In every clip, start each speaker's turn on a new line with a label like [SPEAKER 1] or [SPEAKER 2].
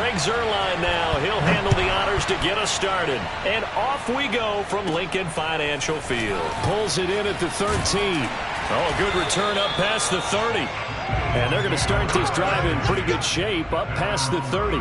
[SPEAKER 1] Greg Zuerlein now. He'll handle the honors to get us started. And off we go from Lincoln Financial Field.
[SPEAKER 2] Pulls it in at the 13.
[SPEAKER 1] Oh, a good return up past the 30.
[SPEAKER 2] And they're going to start this drive in pretty good shape up past the 30.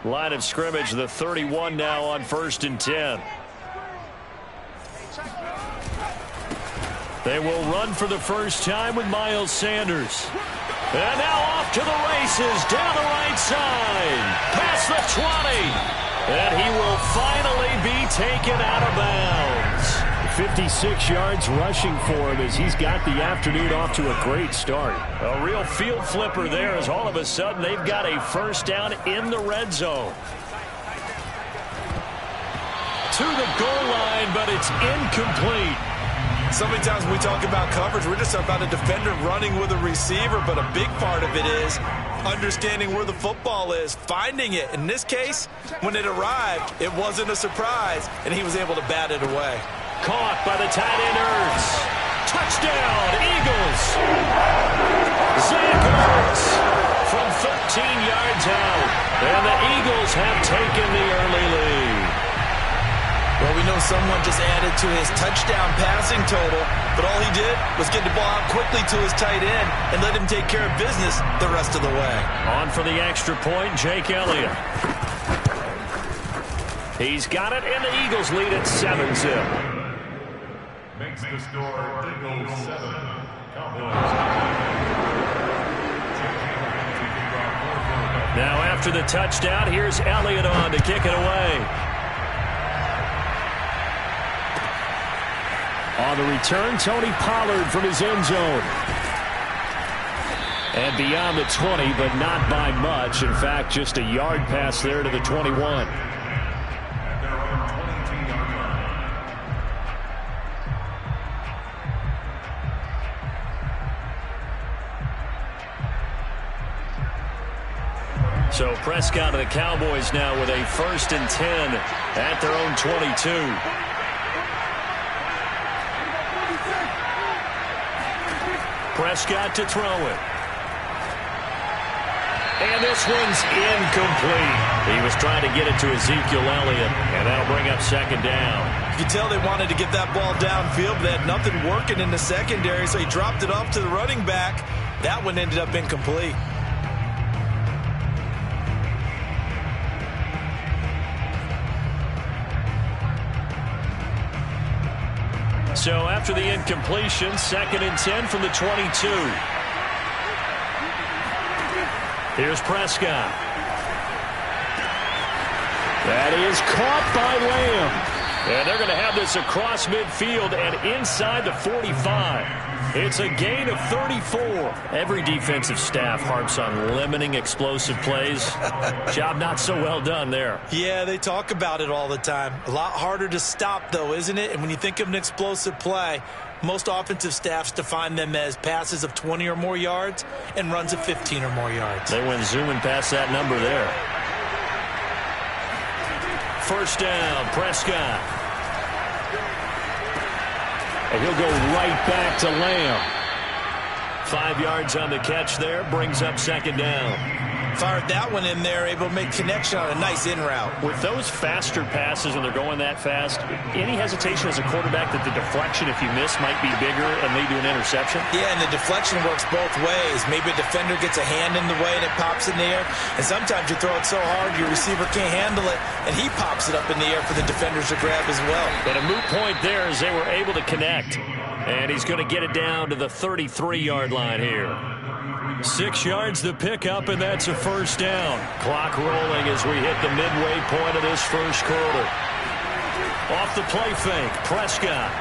[SPEAKER 1] Line of scrimmage, the 31 now on 1st and 10. They will run for the first time with Miles Sanders. And now off to the races, down the right side, past the 20. And he will finally be taken out of bounds.
[SPEAKER 2] 56 yards rushing for him as he's got the afternoon off to a great start.
[SPEAKER 1] A real field flipper there as all of a sudden they've got a first down in the red zone. To the goal line, but it's incomplete.
[SPEAKER 3] So many times when we talk about coverage, we're just about a defender running with a receiver, but a big part of it is understanding where the football is, finding it. In this case, when it arrived, it wasn't a surprise, and he was able to bat it away.
[SPEAKER 1] Caught by the tight end Ertz. Touchdown, Eagles. Zach Ertz yards out. And the Eagles have taken the early lead.
[SPEAKER 3] Well, we know someone just added to his touchdown passing total, but all he did was get the ball out quickly to his tight end and let him take care of business the rest of the way.
[SPEAKER 1] On for the extra point, Jake Elliott. He's got it, and the Eagles lead at 7-zip.
[SPEAKER 4] Makes the score Eagles 7, Cowboys.
[SPEAKER 1] Now after the touchdown, here's Elliott on to kick it away.
[SPEAKER 2] On the return, Tony Pollard from his end zone. And beyond the 20, but not by much. In fact, just a yard pass there to the 21.
[SPEAKER 1] So Prescott and the Cowboys now with a 1st and 10 at their own 22. Prescott to throw it. And this one's incomplete. He was trying to get it to Ezekiel Elliott, and that'll bring up 2nd down.
[SPEAKER 3] You could tell they wanted to get that ball downfield, but they had nothing working in the secondary, so he dropped it off to the running back. That one ended up incomplete.
[SPEAKER 1] So after the incompletion, 2nd and 10 from the 22. Here's Prescott.
[SPEAKER 2] That is caught by Lamb.
[SPEAKER 1] And they're going to have this across midfield and inside the 45. It's a gain of 34. Every defensive staff harps on limiting explosive plays. Job not so well done there.
[SPEAKER 3] Yeah, they talk about it all the time. A lot harder to stop, though, isn't it? And when you think of an explosive play, most offensive staffs define them as passes of 20 or more yards and runs of 15 or more yards.
[SPEAKER 1] They went zooming past that number there. 1st down, Prescott.
[SPEAKER 2] And he'll go right back to Lamb.
[SPEAKER 1] 5 yards on the catch there, brings up 2nd down.
[SPEAKER 3] Fired that one in there, able to make connection on a nice in route.
[SPEAKER 1] With those faster passes when they're going that fast, any hesitation as a quarterback that the deflection, if you miss, might be bigger and lead to an interception?
[SPEAKER 3] Yeah, and the deflection works both ways. Maybe a defender gets a hand in the way and it pops in the air. And sometimes you throw it so hard your receiver can't handle it, and he pops it up in the air for the defenders to grab as well.
[SPEAKER 1] But a moot point there as they were able to connect. And he's going to get it down to the 33-yard line here. 6 yards the pickup, and that's a 1st down. Clock rolling as we hit the midway point of this 1st quarter. Off the play fake, Prescott.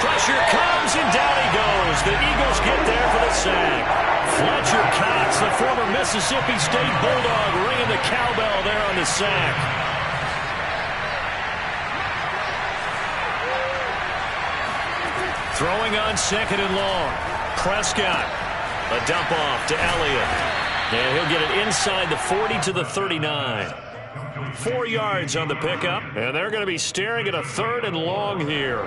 [SPEAKER 1] Pressure comes, and down he goes. The Eagles get there for the sack. Fletcher Cox, the former Mississippi State Bulldog, ringing the cowbell there on the sack. Throwing on 2nd and long. Prescott. A dump off to Elliott. And he'll get it inside the 40 to the 39. 4 yards on the pickup. And they're going to be staring at a 3rd and long here.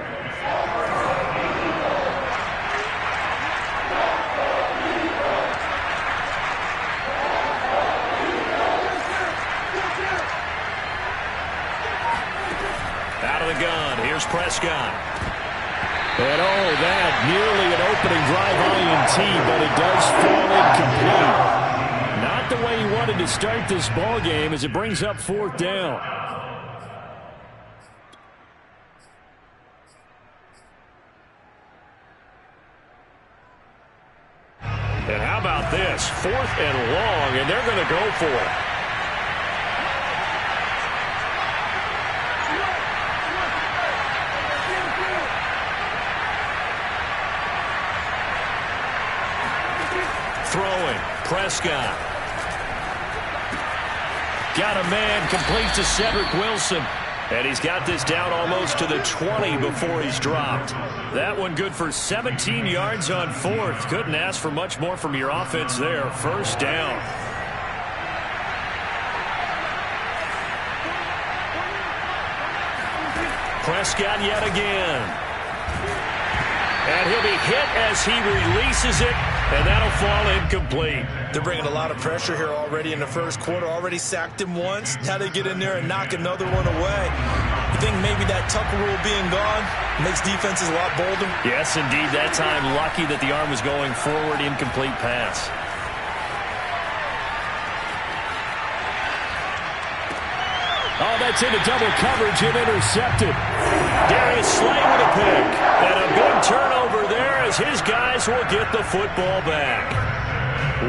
[SPEAKER 1] Out of the gun. Here's Prescott.
[SPEAKER 2] And that nearly an opening drive INT, but it does fall incomplete. Not the way he wanted to start this ball game as it brings up 4th down.
[SPEAKER 1] And how about this? 4th and long, and they're going to go for it. Throwing, Prescott. Got a man, complete to Cedric Wilson. And he's got this down almost to the 20 before he's dropped. That one good for 17 yards on 4th. Couldn't ask for much more from your offense there. 1st down. Prescott yet again. And he'll be hit as he releases it.
[SPEAKER 2] And that'll fall incomplete.
[SPEAKER 3] They're bringing a lot of pressure here already in the first quarter. Already sacked him once. Now they get in there and knock another one away. You think maybe that Tucker rule being gone makes defenses a lot bolder?
[SPEAKER 2] Yes, indeed. That time, lucky that the arm was going forward. Incomplete pass. Oh, that's into double coverage and intercepted. Darius Slay with a pick. And a big turnover there as his guys will get the football back.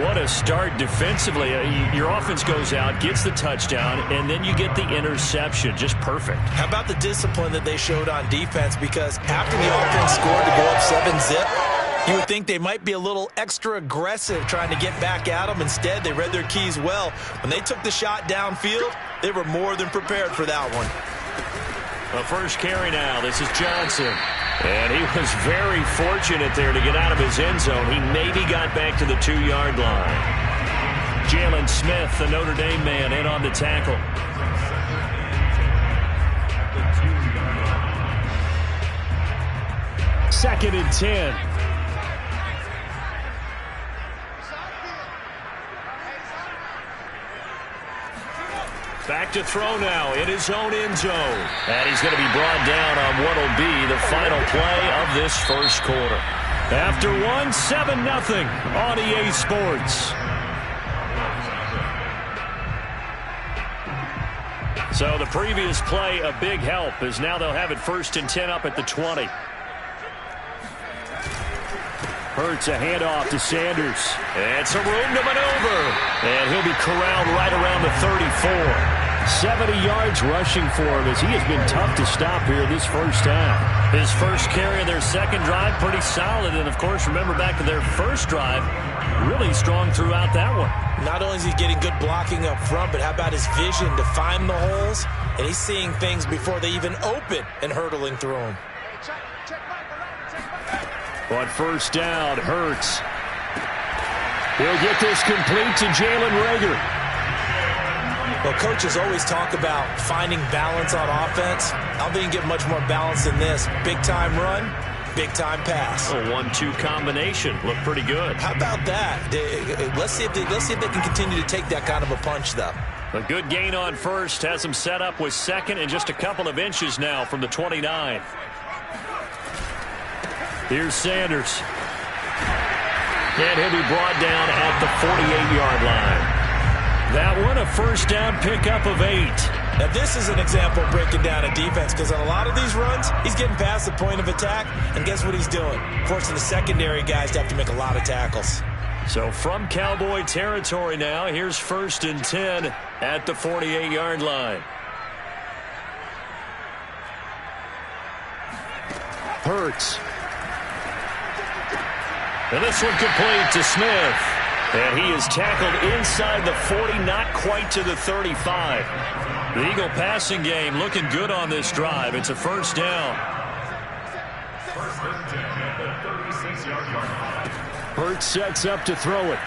[SPEAKER 2] What a start defensively. Your offense goes out, gets the touchdown, and then you get the interception. Just perfect.
[SPEAKER 3] How about the discipline that they showed on defense? Because after the offense scored to go up 7-zip, you would think they might be a little extra aggressive trying to get back at them. Instead, they read their keys well. When they took the shot downfield, they were more than prepared for that one.
[SPEAKER 2] The first carry now. This is Johnson. And he was very fortunate there to get out of his end zone. He maybe got back to the 2-yard line. Jalen Smith, the Notre Dame man, in on the tackle. Second and 10. Back to throw now in his own end zone. And he's going to be brought down on what will be the final play of this first quarter. After 7-0 on EA Sports. So the previous play, a big help, as now they'll have it 1st and 10 up at the 20. Hurts a handoff to Sanders. And some room to maneuver. And he'll be corralled right around the 34. 70 yards rushing for him as he has been tough to stop here this first half. His first carry of their second drive, pretty solid. And, of course, remember back to their first drive, really strong throughout that one.
[SPEAKER 3] Not only is he getting good blocking up front, but how about his vision to find the holes? And he's seeing things before they even open and hurdling through them.
[SPEAKER 2] On first down, Hurts. He'll get this complete to Jalen Reagor.
[SPEAKER 3] Well, coaches always talk about finding balance on offense. I don't think you can get much more balance than this. Big-time run, big-time pass.
[SPEAKER 2] A 1-2 combination. Looked pretty good.
[SPEAKER 3] How about that? Let's see if they can continue to take that kind of a punch, though.
[SPEAKER 2] A good gain on first. Has him set up with second and just a couple of inches now from the 29. Here's Sanders. And he'll be brought down at the 48-yard line. That one, a first down pickup of 8.
[SPEAKER 3] Now, this is an example of breaking down a defense, because on a lot of these runs, he's getting past the point of attack, and guess what he's doing? Forcing the secondary guys to have to make a lot of tackles.
[SPEAKER 2] So from Cowboy territory now, here's 1st and 10 at the 48-yard line. Hurts. And this one complete to Smith. And he is tackled inside the 40, not quite to the 35. The Eagle passing game looking good on this drive. It's a first down. Hurts sets up to throw it.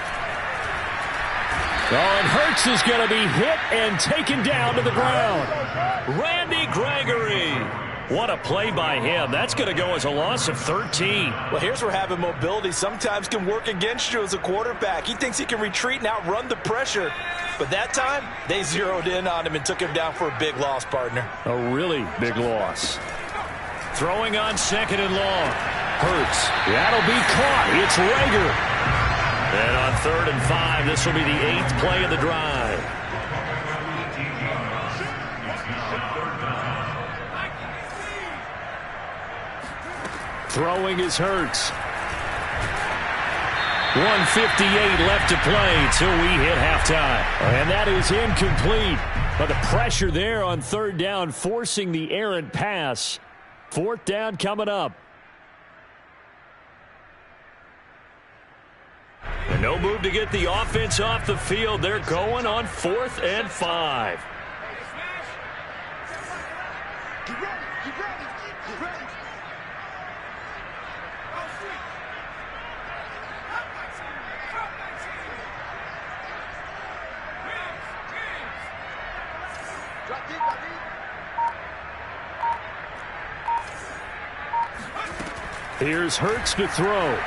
[SPEAKER 2] Oh, and Hurts is going to be hit and taken down to the ground. Randy Gregory. What a play by him. That's going to go as a loss of 13.
[SPEAKER 3] Well, here's where having mobility sometimes can work against you as a quarterback. He thinks he can retreat and outrun the pressure. But that time, they zeroed in on him and took him down for a big loss, partner.
[SPEAKER 2] A really big loss. Throwing on 2nd and long. Hurts. That'll be caught. It's Reagor. And on 3rd and 5, this will be the 8th play of the drive. Throwing is Hurts. 1:58 left to play till we hit halftime. And that is incomplete. But the pressure there on 3rd down, forcing the errant pass. 4th down coming up. And no move to get the offense off the field. They're going on 4th and 5. Here's Hurts to throw.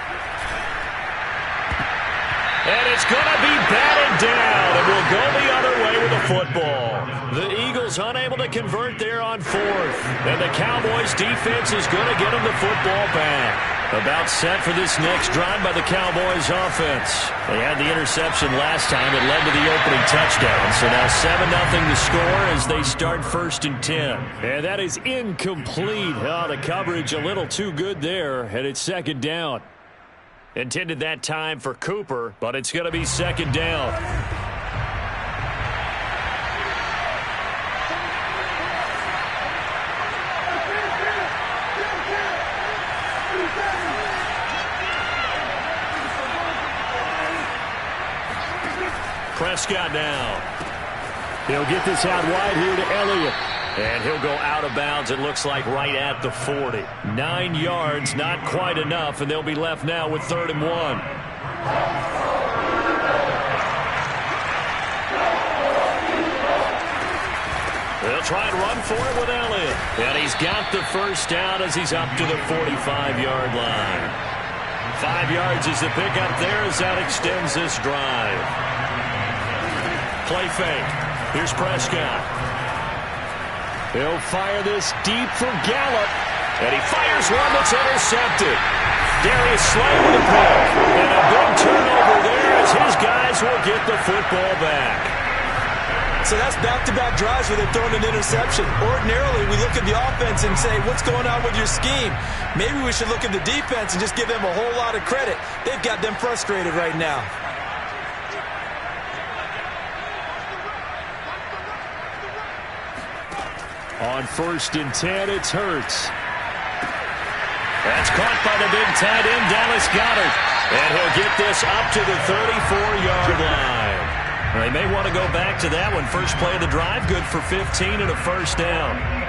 [SPEAKER 1] And it's going to be batted down, and we'll go the other way with the football. The Eagles unable to convert there on fourth, and the Cowboys defense is going to get them the football back. About set for this next drive by the Cowboys offense. They had the interception last time. It led to the opening touchdown. So now 7-0 the score as they start 1st and 10. And that is incomplete. Oh, the coverage a little too good there, and it's 2nd down. Intended that time for Cooper, but it's going to be 2nd down. Prescott now. He'll get this out wide here to Elliott. And he'll go out of bounds, it looks like, right at the 40. 9 yards, not quite enough, and they'll be left now with 3rd and 1. They'll try and run for it with Elliott. And he's got the 1st down as he's up to the 45-yard line. 5 yards is the pickup there as that extends this drive. Play fake. Here's Prescott. He'll fire this deep for Gallup. And he fires one that's intercepted. Darius Slay with a pick. And a big turnover there as his guys will get the football back.
[SPEAKER 3] So that's back-to-back drives where they've thrown an interception. Ordinarily, we look at the offense and say, what's going on with your scheme? Maybe we should look at the defense and just give them a whole lot of credit. They've got them frustrated right now.
[SPEAKER 1] On 1st and 10, it's Hurts. That's caught by the big tight end, Dallas Goedert. And he'll get this up to the 34-yard line. They may want to go back to that one. First play of the drive, good for 15 and a 1st down.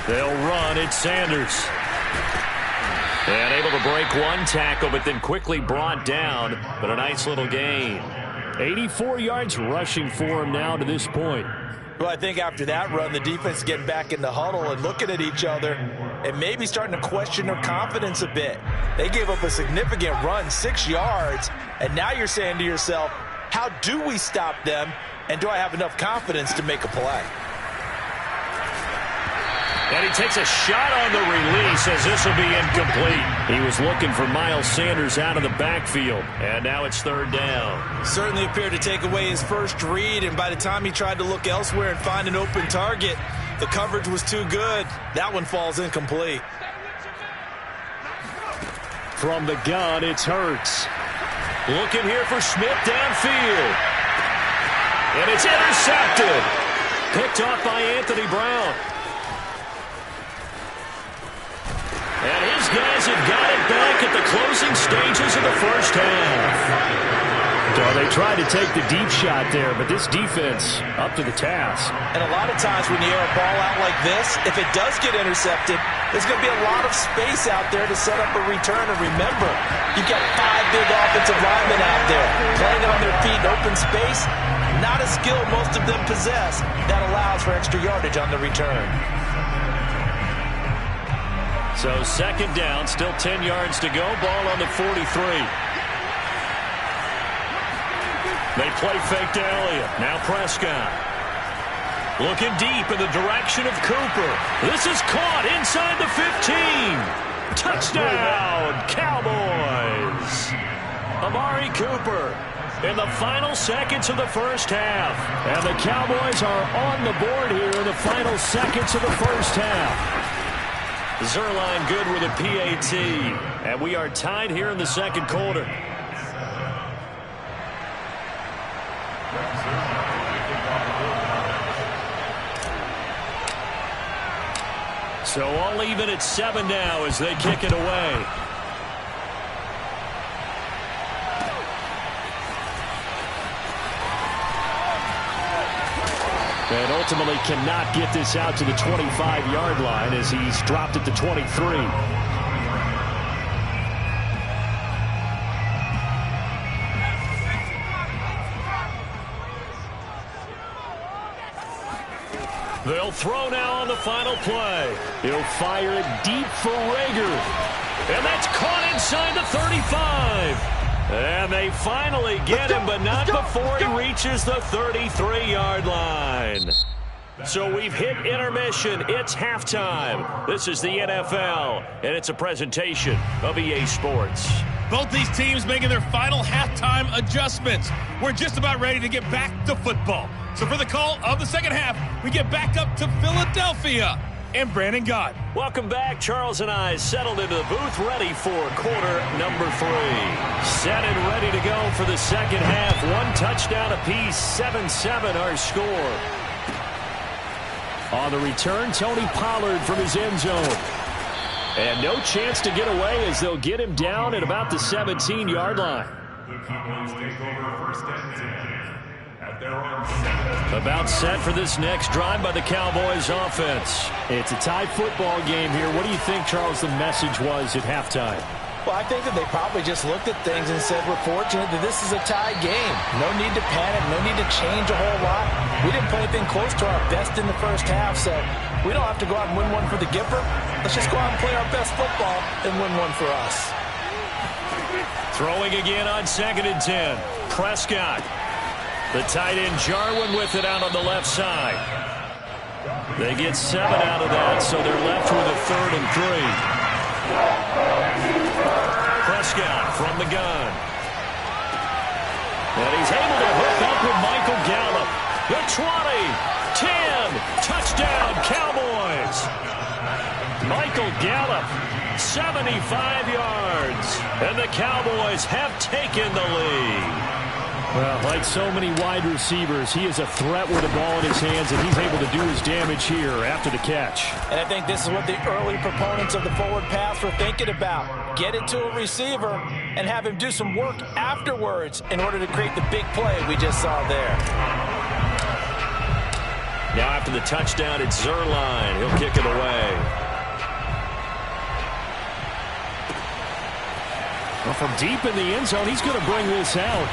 [SPEAKER 1] They'll run. It's Sanders. And able to break one tackle, but then quickly brought down. But a nice little gain. 84 yards rushing for him now to this point.
[SPEAKER 3] Well, I think after that run, the defense is getting back in the huddle and looking at each other and maybe starting to question their confidence a bit. They gave up a significant run, 6 yards, and now you're saying to yourself, how do we stop them, and do I have enough confidence to make a play?
[SPEAKER 1] And he takes a shot on the release as this will be incomplete. He was looking for Miles Sanders out of the backfield, and now it's 3rd down.
[SPEAKER 3] Certainly appeared to take away his first read, and by the time he tried to look elsewhere and find an open target, the coverage was too good. That one falls incomplete.
[SPEAKER 1] From the gun, it's Hurts. Looking here for Smith downfield. And it's intercepted. Picked off by Anthony Brown. And his guys have got it back at the closing stages of the 1st half. So they tried to take the deep shot there, but this defense up to the task.
[SPEAKER 3] And a lot of times when you air a ball out like this, if it does get intercepted, there's going to be a lot of space out there to set up a return. And remember, you've got 5 big offensive linemen out there playing on their feet in open space. Not a skill most of them possess that allows for extra yardage on the return.
[SPEAKER 1] So 2nd down, still 10 yards to go. Ball on the 43. They play fake to Elliott. Now Prescott. Looking deep in the direction of Cooper. This is caught inside the 15. Touchdown, Cowboys. Amari Cooper in the final seconds of the 1st half. And the Cowboys are on the board here in the final seconds of the 1st half. Zerline good with a PAT. And we are tied here in the 2nd quarter. So all even at 7 now as they kick it away.
[SPEAKER 2] And ultimately cannot get this out to the 25-yard line as he's dropped it to 23.
[SPEAKER 1] They'll throw now on the final play.
[SPEAKER 2] He'll fire it deep for Rager.
[SPEAKER 1] And that's caught inside the 35. And they finally get him, but not before he reaches the 33-yard line. So we've hit intermission. It's halftime. This is the NFL, and it's a presentation of EA Sports.
[SPEAKER 5] Both these teams making their final halftime adjustments. We're just about ready to get back to football. So for the call of the second half, we get back up to Philadelphia and Brandon Gott.
[SPEAKER 1] Welcome back. Charles and I settled into the booth, ready for quarter number 3. Set and ready to go for the second half. One touchdown apiece, 7-7 our score.
[SPEAKER 2] On the return, Tony Pollard from his end zone. And no chance to get away as they'll get him down at about the 17-yard line.
[SPEAKER 4] The Cowboys take over first and 10 at their own 7.
[SPEAKER 1] About set for this next drive by the Cowboys offense.
[SPEAKER 2] It's a tie football game here. What do you think, Charles, the message was at halftime?
[SPEAKER 3] Well, I think that they probably just looked at things and said, we're fortunate that this is a tie game. No need to panic, no need to change a whole lot. We didn't play anything close to our best in the first half, so we don't have to go out and win one for the Gipper. Let's just go out and play our best football and win one for us.
[SPEAKER 1] Throwing again on 2nd and 10. Prescott. The tight end Jarwin with it out on the left side. They get 7 out of that, so they're left with a 3rd and 3. Prescott from the gun. And he's able to hook up with Michael Gallup. The 20, 10, touchdown Cowboys. Michael Gallup, 75 yards. And the Cowboys have taken the lead.
[SPEAKER 2] Well, like so many wide receivers, he is a threat with the ball in his hands, and he's able to do his damage here after the catch.
[SPEAKER 3] And I think this is what the early proponents of the forward pass were thinking about. Get it to a receiver and have him do some work afterwards in order to create the big play we just saw there.
[SPEAKER 1] Now after the touchdown, it's Zerline. He'll kick it away.
[SPEAKER 2] Well, from deep in the end zone, he's going to bring this out.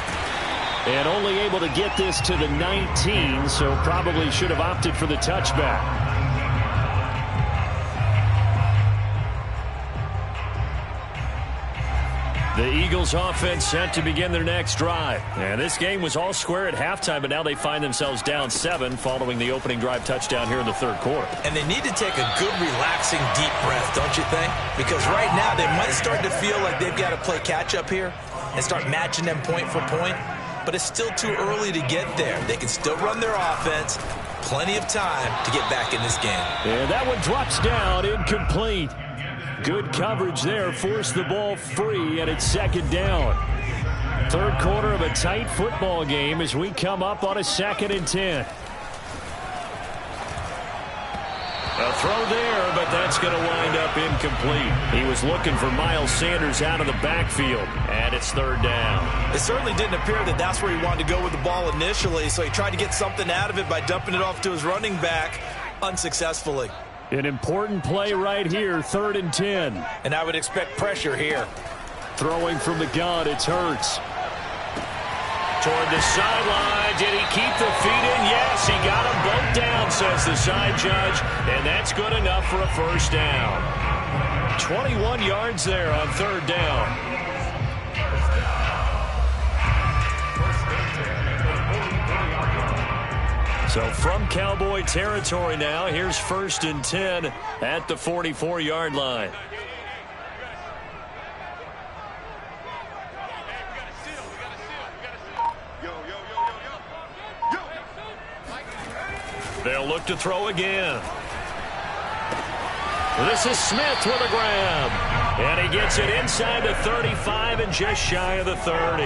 [SPEAKER 2] And only able to get this to the 19, so probably should have opted for the touchback.
[SPEAKER 1] The Eagles offense set to begin their next drive. And this game was all square at halftime, but now they find themselves down 7 following the opening drive touchdown here in the 3rd quarter.
[SPEAKER 3] And they need to take a good, relaxing, deep breath, don't you think? Because right now they might start to feel like they've got to play catch-up here and start matching them point for point. But it's still too early to get there. They can still run their offense. Plenty of time to get back in this game.
[SPEAKER 2] And that one drops down, incomplete. Good coverage there, forced the ball free, and it's 2nd down. 3rd quarter of a tight football game as we come up on a 2nd and 10.
[SPEAKER 1] A throw there, but that's going to wind up incomplete. He was looking for Miles Sanders out of the backfield, and it's 3rd down.
[SPEAKER 3] It certainly didn't appear that that's where he wanted to go with the ball initially, so he tried to get something out of it by dumping it off to his running back unsuccessfully.
[SPEAKER 2] An important play right here, 3rd and 10.
[SPEAKER 3] And I would expect pressure here.
[SPEAKER 2] Throwing from the gun, it's Hurts.
[SPEAKER 1] Toward the sideline, did he keep the feet in? Yes, he got them both down, says the side judge, and that's good enough for a 1st down. 21 yards there on 3rd down. So from Cowboy territory now, here's 1st and 10 at the 44-yard line. They'll look to throw again. This is Smith with a grab. And he gets it inside the 35 and just shy of the 30.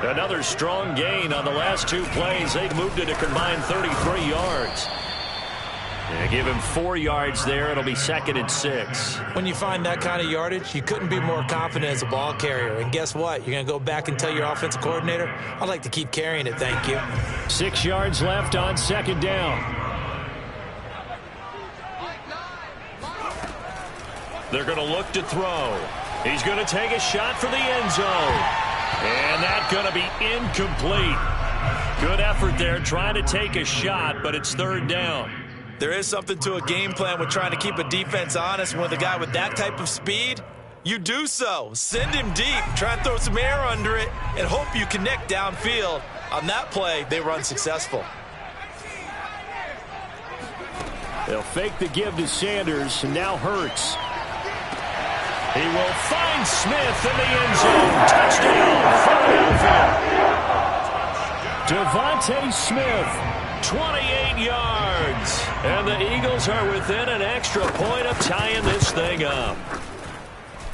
[SPEAKER 1] Another strong gain on the last 2 plays. They've moved it a combined 33 yards.
[SPEAKER 2] And give him 4 yards there. It'll be 2nd and 6.
[SPEAKER 3] When you find that kind of yardage, you couldn't be more confident as a ball carrier. And guess what? You're going to go back and tell your offensive coordinator, I'd like to keep carrying it, thank you.
[SPEAKER 2] 6 yards left on 2nd down.
[SPEAKER 1] They're going to look to throw. He's going to take a shot for the end zone. And that's going to be incomplete. Good effort there trying to take a shot, but it's 3rd down.
[SPEAKER 3] There is something to a game plan with trying to keep a defense honest. With a guy with that type of speed, you do so. Send him deep, try and throw some air under it, and hope you connect downfield. On that play, they were unsuccessful.
[SPEAKER 2] They'll fake the give to Sanders, and now Hurts.
[SPEAKER 1] He will find Smith in the end zone. Touchdown, Philadelphia. Devontae Smith, 28 yards. And the Eagles are within an extra point of tying this thing up.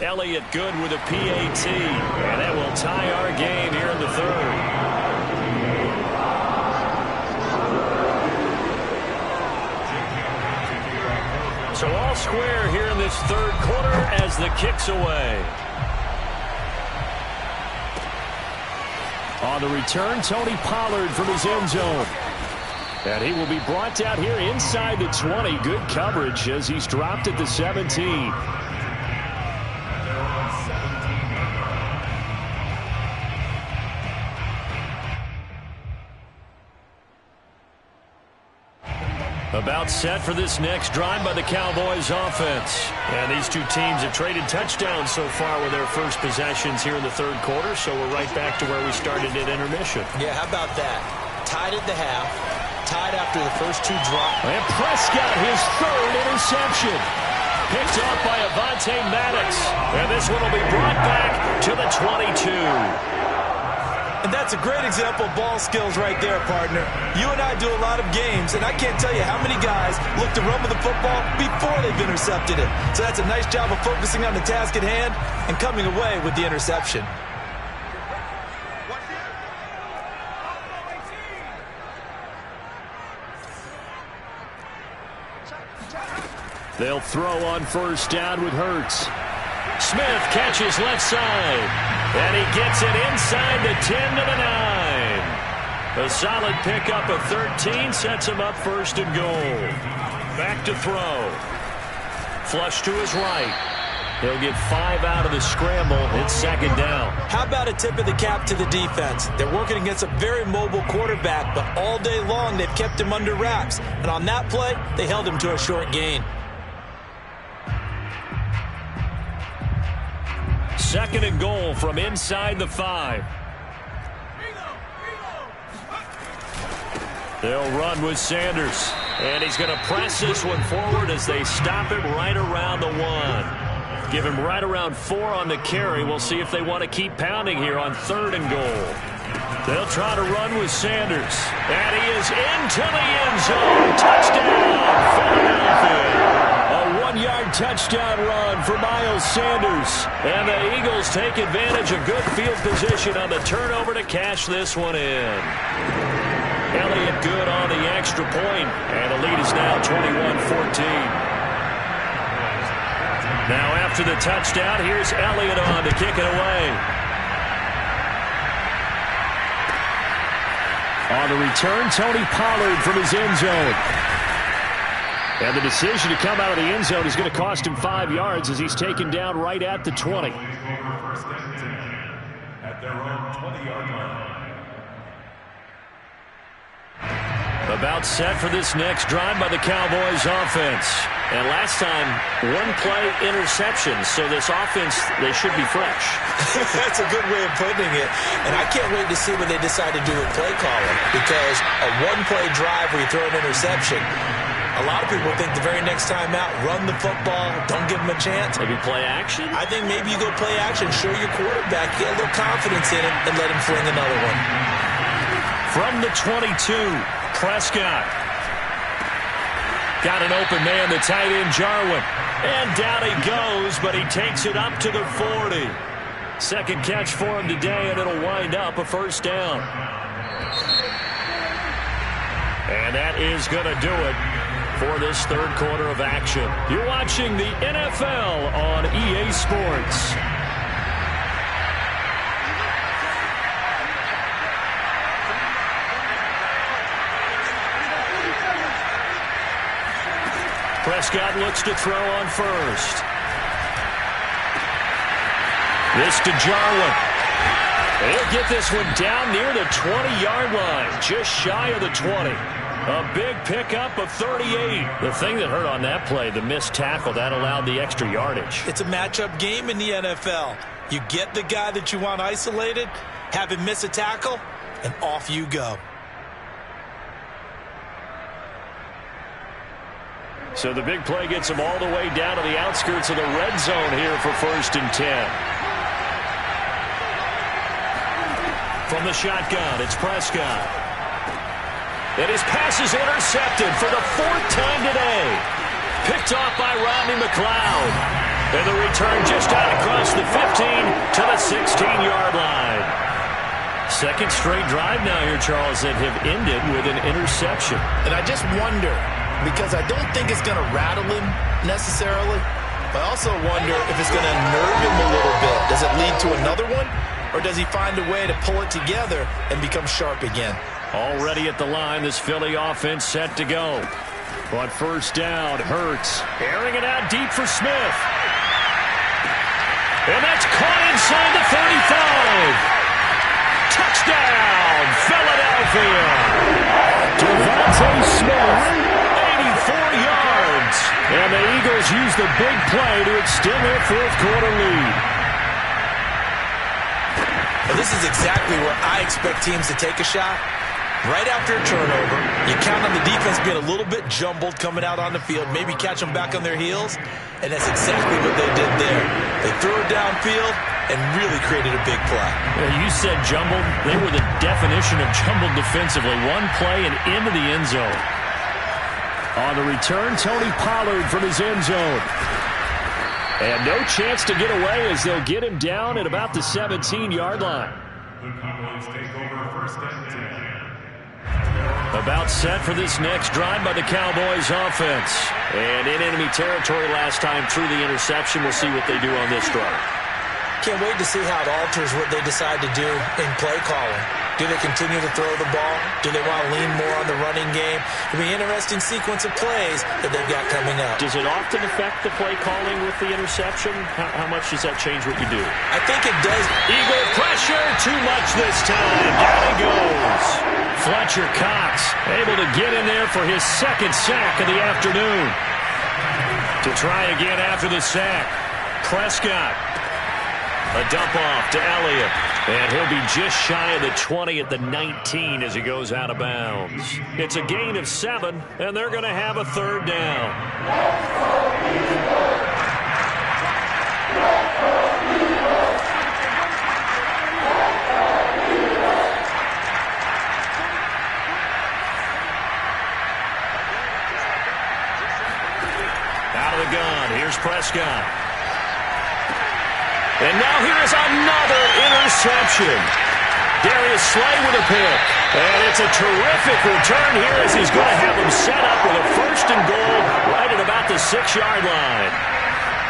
[SPEAKER 1] Elliott good with a PAT. And that will tie our game here in the 3rd. So all square here in this 3rd quarter as the kick's away.
[SPEAKER 2] On the return, Tony Pollard from his end zone. And he will be brought down here inside the 20. Good coverage as he's dropped at the 17.
[SPEAKER 1] About set for this next drive by the Cowboys offense. And these two teams have traded touchdowns so far with their first possessions here in the 3rd quarter, so we're right back to where we started at intermission.
[SPEAKER 3] Yeah, how about that? Tied at the half, tied after the first 2 drops.
[SPEAKER 1] And Prescott, his 3rd interception. Picked off by Avonte Maddox. And this one will be brought back to the 22.
[SPEAKER 3] And that's a great example of ball skills right there, partner. You and I do a lot of games, and I can't tell you how many guys look to run with the football before they've intercepted it. So that's a nice job of focusing on the task at hand and coming away with the interception.
[SPEAKER 1] They'll throw on 1st down with Hurts. Smith catches left side. And he gets it inside the 10 to the 9. A solid pickup of 13 sets him up 1st and goal. Back to throw. Flush to his right. He'll get 5 out of the scramble. It's 2nd down.
[SPEAKER 3] How about a tip of the cap to the defense? They're working against a very mobile quarterback, but all day long they've kept him under wraps. And on that play, they held him to a short gain.
[SPEAKER 1] 2nd and goal from inside the 5. They'll run with Sanders. And he's going to press this one forward as they stop it right around the 1. Give him right around 4 on the carry. We'll see if they want to keep pounding here on 3rd and goal. They'll try to run with Sanders. And he is into the end zone. Touchdown, Philadelphia. A 1-yard touchdown run for Miles Sanders. And the Eagles take advantage of good field position on the turnover to cash this one in. Elliott good on the extra point. And the lead is now 21-14. Now after the touchdown, here's Elliott on to kick it away.
[SPEAKER 2] On the return, Tony Pollard from his end zone. And the decision to come out of the end zone is going to cost him 5 yards as he's taken down right at the 20.
[SPEAKER 4] At their own 20-yard line.
[SPEAKER 1] About set for this next drive by the Cowboys offense. And last time, 1-play interception. So this offense, they should be fresh.
[SPEAKER 3] That's a good way of putting it. And I can't wait to see what they decide to do with play calling. Because a 1-play drive where you throw an interception, a lot of people think the very next time out, run the football, don't give them a chance.
[SPEAKER 1] Maybe play action?
[SPEAKER 3] I think maybe you go play action, show your quarterback, get a little confidence in it, and let him fling another one.
[SPEAKER 1] From the 22, Prescott. Got an open man, the tight end, Jarwin. And down he goes, but he takes it up to the 40. Second catch for him today, and it'll wind up a 1st down. And that is going to do it. for this third quarter of action. You're watching the NFL on EA Sports. Prescott looks to throw on first. This to Jarwin. He'll get this one down near the 20-yard line, just shy of the 20. A big pickup of 38. The thing that hurt on that play, the missed tackle, that allowed the extra yardage.
[SPEAKER 3] It's a matchup game in the NFL. You get the guy that you want isolated, have him miss a tackle, and off you go.
[SPEAKER 1] So the big play gets him all the way down to the outskirts of the red zone here for 1st and 10. From the shotgun, it's Prescott. And his pass is intercepted for the 4th time today. Picked off by Rodney McLeod. And the return just out across the 15 to the 16-yard line. Second straight drive now here, Charles, that have ended with an interception.
[SPEAKER 6] And I just wonder, because I don't think it's going to rattle him necessarily, but I also wonder if it's going to nerve him a little bit. Does it lead to another one, or does he find a way to pull it together and become sharp again?
[SPEAKER 1] Already at the line, this Philly offense set to go. But first down, Hurts airing it out deep for Smith. And that's caught inside the 35. Touchdown, Philadelphia. Devontae Smith, 84 yards. And the Eagles use the big play to extend their fourth quarter lead.
[SPEAKER 3] And this is exactly where I expect teams to take a shot. Right after a turnover, you count on the defense being a little bit jumbled coming out on the field, maybe catch them back on their heels, and that's exactly what they did there. They threw it downfield and really created a big play.
[SPEAKER 1] Yeah, you said jumbled. They were the definition of jumbled defensively. One play and into the end zone. On the return, Tony Pollard from his end zone. And no chance to get away as they'll get him down at about the 17-yard line.
[SPEAKER 4] The Cowboys take over 1st and 10.
[SPEAKER 1] About set for this next drive by the Cowboys offense. And in enemy territory last time through the interception. We'll see what they do on this drive.
[SPEAKER 3] Can't wait to see how it alters what they decide to do in play calling. Do they continue to throw the ball? Do they want to lean more on the running game? It'll be an interesting sequence of plays that they've got coming up.
[SPEAKER 1] Does it often affect the play calling with the interception? How much does that change what you do?
[SPEAKER 3] I think it does.
[SPEAKER 1] Eagle pressure, too much this time. Down he goes. Fletcher Cox able to get in there for his second sack of the afternoon. To try again after the sack, Prescott. A dump off to Elliott. And he'll be just shy of the 20 at the 19 as he goes out of bounds. It's a gain of 7, and they're going to have a third down. Out of the gun, here's Prescott. And now here is another interception. Darius Slay with a pick. And it's a terrific return here as he's going to have him set up with a 1st and goal right at about the 6-yard line.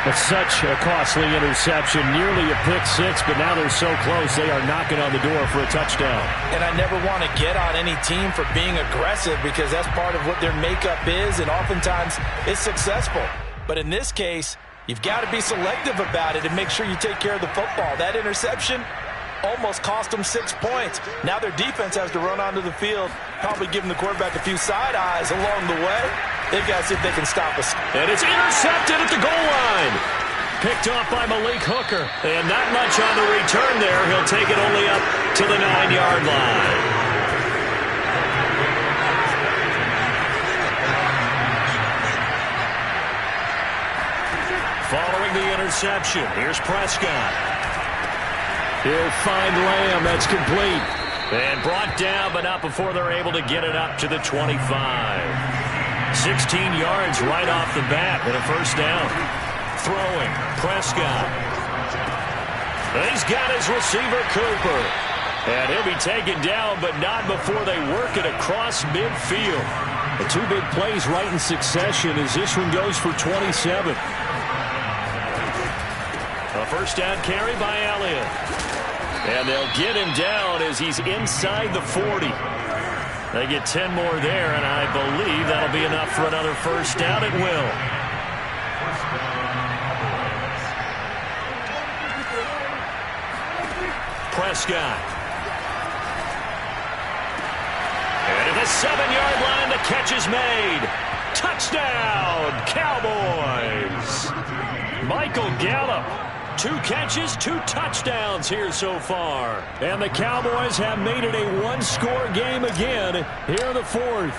[SPEAKER 1] It's such a costly interception, nearly a pick six, but now they're so close they are knocking on the door for a touchdown.
[SPEAKER 6] And I never want to get on any team for being aggressive because that's part of what their makeup is, and oftentimes it's successful. But in this case, you've got to be selective about it and make sure you take care of the football. That interception almost cost them 6 points. Now their defense has to run onto the field, probably giving the quarterback a few side eyes along the way. They've got to see if they can stop us.
[SPEAKER 1] And it's intercepted at the goal line. Picked off by Malik Hooker. And not much on the return there. He'll take it only up to the 9-yard line. Following the interception, here's Prescott. He'll find Lamb. That's complete. And brought down, but not before they're able to get it up to the 25. 16 yards right off the bat and a first down. Throwing, Prescott. He's got his receiver, Cooper. And he'll be taken down, but not before they work it across midfield.
[SPEAKER 2] The two big plays right in succession as this one goes for 27.
[SPEAKER 1] A first down carry by Elliott. And they'll get him down as he's inside the 40. They get 10 more there, and I believe that'll be enough for another first down. It will. Prescott. And at the 7-yard line, the catch is made. Touchdown, Cowboys. Michael Gallup. 2 catches, 2 touchdowns here so far.
[SPEAKER 2] And the Cowboys have made it a one-score game again here in the fourth.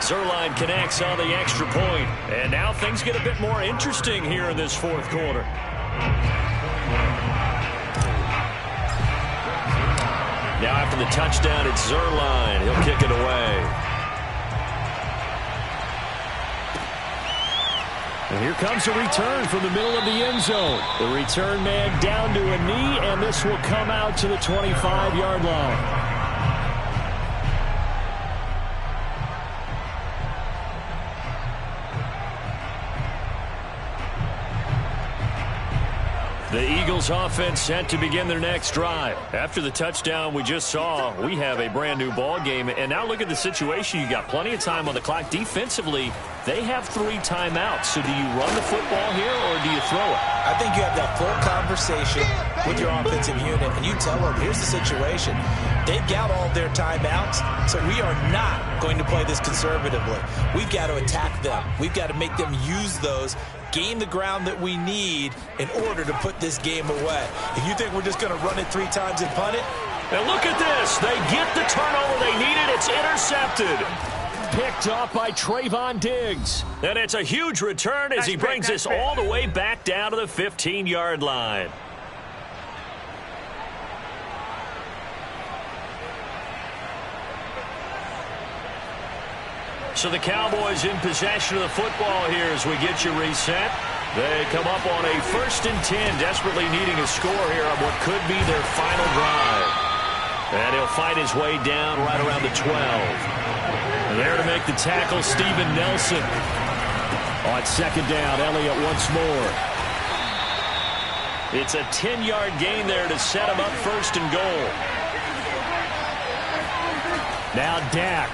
[SPEAKER 1] Zuerlein connects on the extra point. And now things get a bit more interesting here in this fourth quarter. Now after the touchdown, it's Zuerlein. He'll kick it away.
[SPEAKER 2] And here comes a return from the middle of the end zone. The return man down to a knee, and this will come out to the 25-yard line.
[SPEAKER 1] The Eagles offense set to begin their next drive. After the touchdown we just saw, we have a brand new ball game. And now look at the situation. You got plenty of time on the clock. Defensively, they have 3 timeouts. So do you run the football here or do you throw it?
[SPEAKER 6] I think you have that full conversation with your offensive unit, and you tell them, here's the situation. They've got all their timeouts, so we are not going to play this conservatively. We've got to attack them. We've got to make them use those, gain the ground that we need in order to put this game away. If you think we're just going to run it 3 times and punt it?
[SPEAKER 1] And look at this. They get the turnover they needed. It's intercepted.
[SPEAKER 2] Picked off by Trayvon Diggs.
[SPEAKER 1] And it's a huge return as he brings this all the way back down to the 15-yard line. So the Cowboys in possession of the football here as we get you reset. They come up on a 1st and 10, desperately needing a score here on what could be their final drive. And he'll fight his way down right around the 12. And there to make the tackle, Steven Nelson.
[SPEAKER 2] On 2nd down, Elliott once more.
[SPEAKER 1] It's a 10-yard gain there to set him up 1st and goal.
[SPEAKER 2] Now Dak.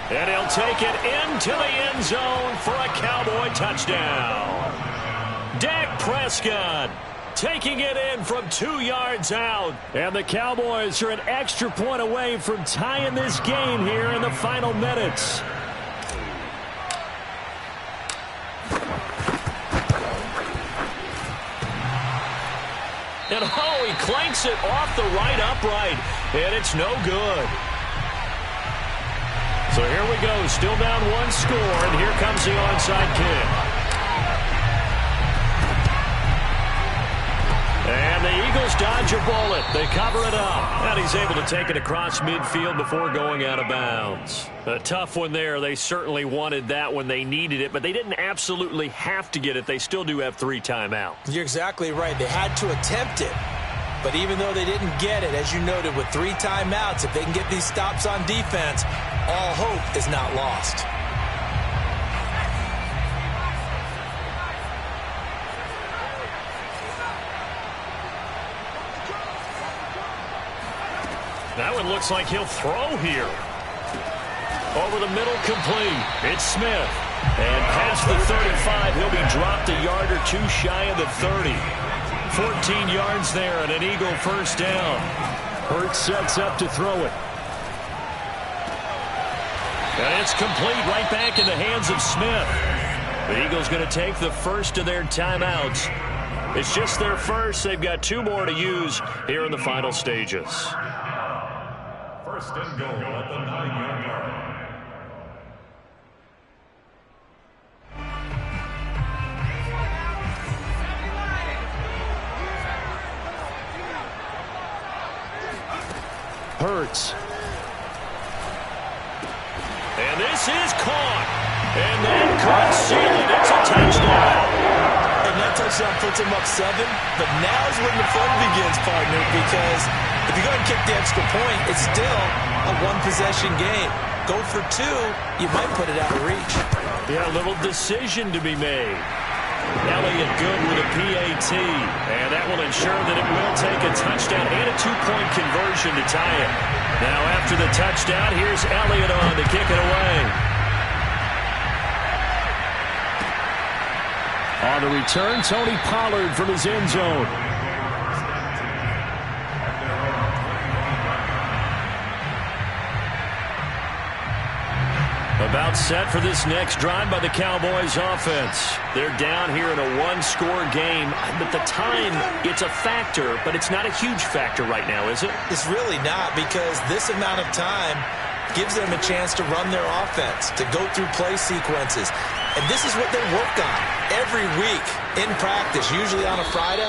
[SPEAKER 1] And he'll take it into the end zone for a Cowboy touchdown. Dak Prescott taking it in from 2 yards out.
[SPEAKER 2] And the Cowboys are an extra point away from tying this game here in the final minutes.
[SPEAKER 1] And he clanks it off the right upright. And it's no good. So here we go, still down 1 score, and here comes the onside kick. And the Eagles dodge a bullet. They cover it up. And he's able to take it across midfield before going out of bounds. A tough one there. They certainly wanted that when they needed it, but they didn't absolutely have to get it. They still do have 3 timeouts.
[SPEAKER 6] You're exactly right. They had to attempt it. But even though they didn't get it, as you noted, with 3 timeouts, if they can get these stops on defense, all hope is not lost.
[SPEAKER 1] That one looks like he'll throw here. Over the middle, complete. It's Smith. And past the 35, he'll be dropped a yard or 2 shy of the 30. 14 yards there and an Eagle first down.
[SPEAKER 2] Hurts sets up to throw it.
[SPEAKER 1] And it's complete right back in the hands of Smith. The Eagles going to take the first of their timeouts. It's just their first. They've got 2 more to use here in the final stages.
[SPEAKER 4] 1st and goal at the 9-yard line.
[SPEAKER 2] Hurts.
[SPEAKER 1] And this is caught. And that could seal it. It's a touchdown.
[SPEAKER 6] And that touchdown puts them up 7, but now's when the fun begins, partner, because if you go and kick the extra point, it's still a one-possession game. Go for 2, you might put it out of reach.
[SPEAKER 2] Yeah, a little decision to be made. Elliott good with a PAT, and that will ensure that it will take a touchdown and a 2-point conversion to tie it. Now after the touchdown, here's Elliott on to kick it away. On the return, Tony Pollard from his end zone. About set for this next drive by the Cowboys offense. They're down here in a one-score game, but the time, it's a factor, but it's not a huge factor right now, is it?
[SPEAKER 6] It's really not, because this amount of time gives them a chance to run their offense, to go through play sequences. And this is what they work on every week in practice, usually on a Friday.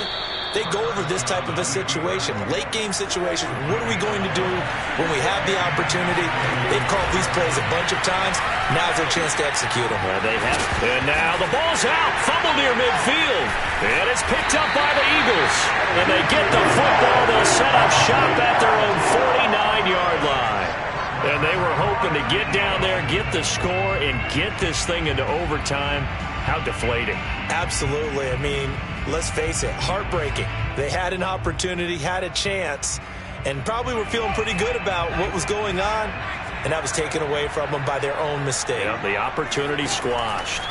[SPEAKER 6] They go over this type of a situation, late-game situation. What are we going to do when we have the opportunity? They've called these plays a bunch of times. Now's their chance to execute them.
[SPEAKER 2] Well, they have. And now the ball's out. Fumble near midfield. And it's picked up by the Eagles. And they get the football. They'll set up shop at their own 49-yard line. And they were hoping to get down there, get the score, and get this thing into overtime. How deflating.
[SPEAKER 6] Absolutely. I mean, let's face it, heartbreaking. They had an opportunity, had a chance, and probably were feeling pretty good about what was going on, and that was taken away from them by their own mistake.
[SPEAKER 2] Yeah, the opportunity squashed.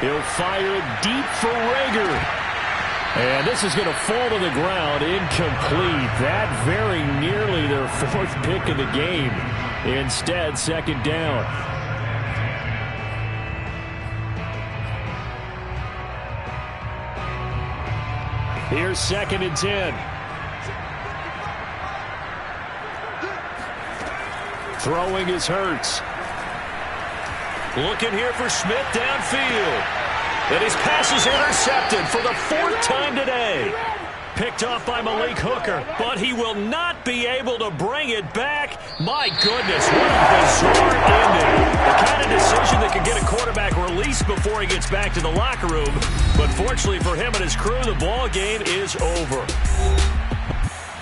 [SPEAKER 2] He'll fire it deep for Rager. And this is going to fall to the ground, incomplete. That very nearly their 4th pick of the game. Instead, 2nd down. Here's 2nd and 10. Throwing is Hurts. Looking here for Smith downfield. And his pass is intercepted for the 4th time today. Picked off by Malik Hooker, but he will not be able to bring it back. My goodness, what a bizarre ending. The kind of decision that could get a quarterback released before he gets back to the locker room. But fortunately for him and his crew, the ball game is over.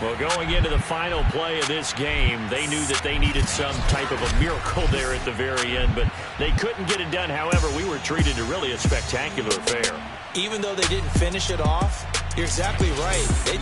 [SPEAKER 2] Well, going into the final play of this game, they knew that they needed some type of a miracle there at the very end, but they couldn't get it done. However, we were treated to really a spectacular affair.
[SPEAKER 6] Even though they didn't finish it off, you're exactly right. They